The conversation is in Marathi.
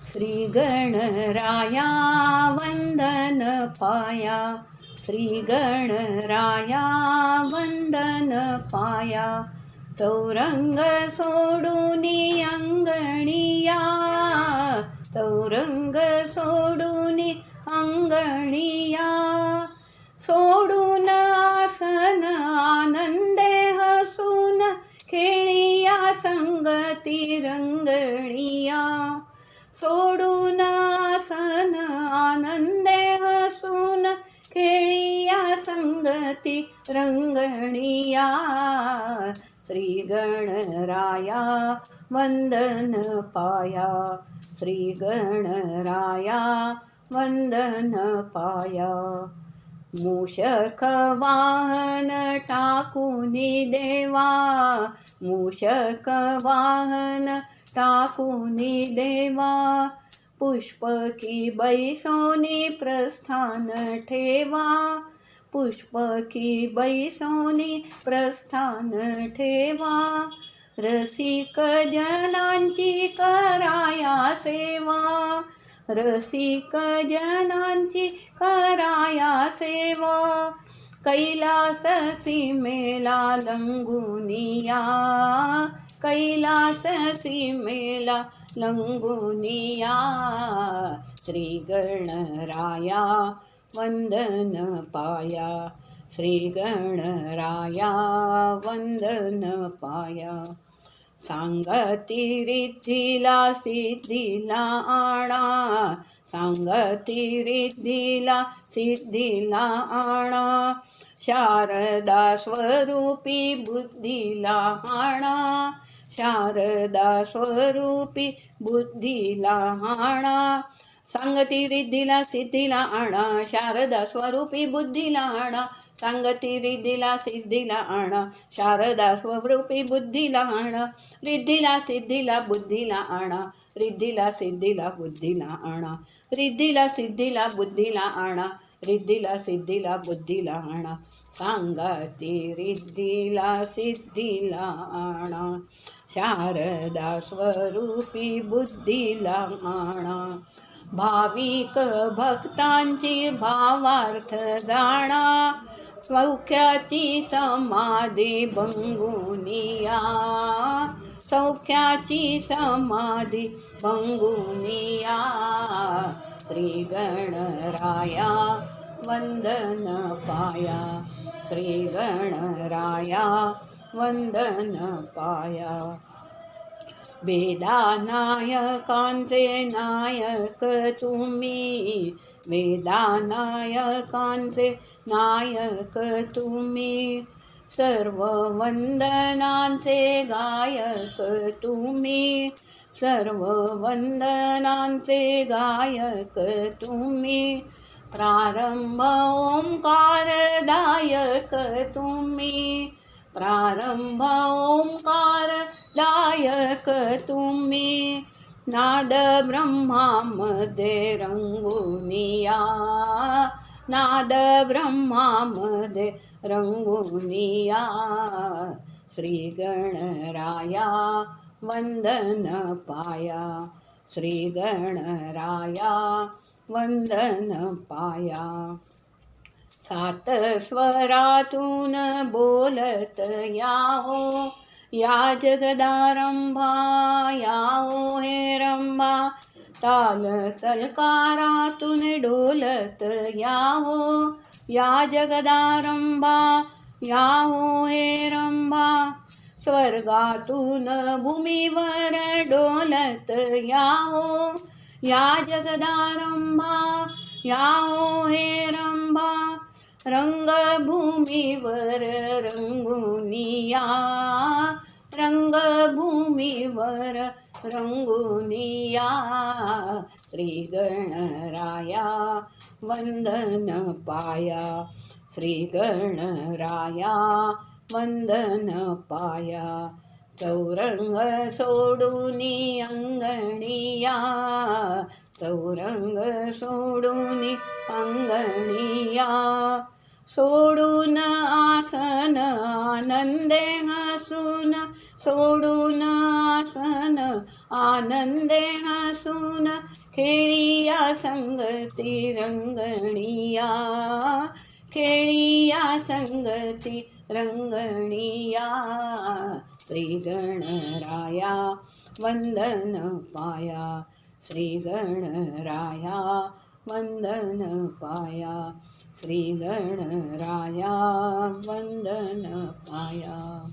श्री गणराया वंदन पाया, श्री गणराया वंदन पाया। चौरंग सोडून अंगणिया, चौरंग सोडून अंगणिया। सोडून आसन आनंदे हसून खेळिया संगती रंगणिया। सोडून आसन आनंदे हसून खेळिया संगती रंगणिया। श्री गणराया वंदन पाया, श्री गणराया वंदन पाया। मूषक वाहन टाकून देवा, मूषक वाहन टाकून देवा। पुष्पकी बैसोनी प्रस्थान ठेवा, पुष्पकी बैसोनी प्रस्थान ठेवा। रसिक जनांची कराया सेवा, रसिक जनांची कराया सेवा। कैलास सीमेला लंगुनिया, कैलास सीमेला लंगुनिया। श्री गणराया वंदन पाया, श्री गणराया वंदन पाया। सांगती रिद्धीला सिद्धीला आणा, सांगती रिद्धीला सिद्धीला आणा। शारदा स्वरूपी बुद्धीला आणा, शारदा स्वरूपी बुद्धीला आणा। सांगती रिद्धीला सिद्धीला आणा, शारदा स्वरूपी बुद्धीला आणा। सांगती रिद्धीला सिद्धीला आणा, शारदा स्वरूपी बुद्धीला आणा। रिद्धीला सिद्धीला बुद्धीला आणा, रिद्धीला सिद्धीला बुद्धीला आणा। रिद्धीला सिद्धीला बुद्धीला आणा, रिद्धीला सिद्धीला बुद्धीला आणा। सांगती रिद्धीला सिद्धीला आणा, शारदा स्वरूपी बुद्धीला आणा। भाविक भक्तांची भावार्थ जाणा, सौख्याची समाधी भंगुनिया, सौख्याची समाधी भंगुनिया। श्री गणराया वंदन पाया, श्री गणराया वंदन पाया। वेदानायकांचे नायक तुम्ही, वेदानायकांचे नायक तुम्ही। सर्व वंदनांचे गायक तुम्ही, सर्व वंदनांचे गायक तुम्ही। प्रारंभ ओंकारदायक तुम्ही, प्रारंभ ओंकारदायक तुम्ही। नाद ब्रह्मामध्ये रंगुनिया, नाद ब्रह्मामध्ये रंगुनिया। श्री गणराया वंदन पाया, श्री गणराया वंदन पाया। सात स्वरातून बोलत याहो, या जगदारंभा याहो हे रंभा। ताल सलकारातून डोलत याहो, या जगदारंभा याहो हे रंभा। स्वर्गातून भूमीवर डोलत याहो, या जगदारंभा याहो हे रंभा। रंगभूमीवर रंगुनिया, रंगभूमीवर रंगुनिया। श्री गणराया वंदन पाया, श्री गणराया वंदन पाया। चौरंग सोडून अंगणिया, चौरंग सोडून अंगणिया। सोडून आसन आनंदे हसून, सोडून आसन आनंदे हसून खेळिया संगती रंगणिया, खेळिया संगती रंगणिया, श्री गणराया वंदन पाया, श्री गणराया वंदन पाया, श्री गणराया वंदन पाया.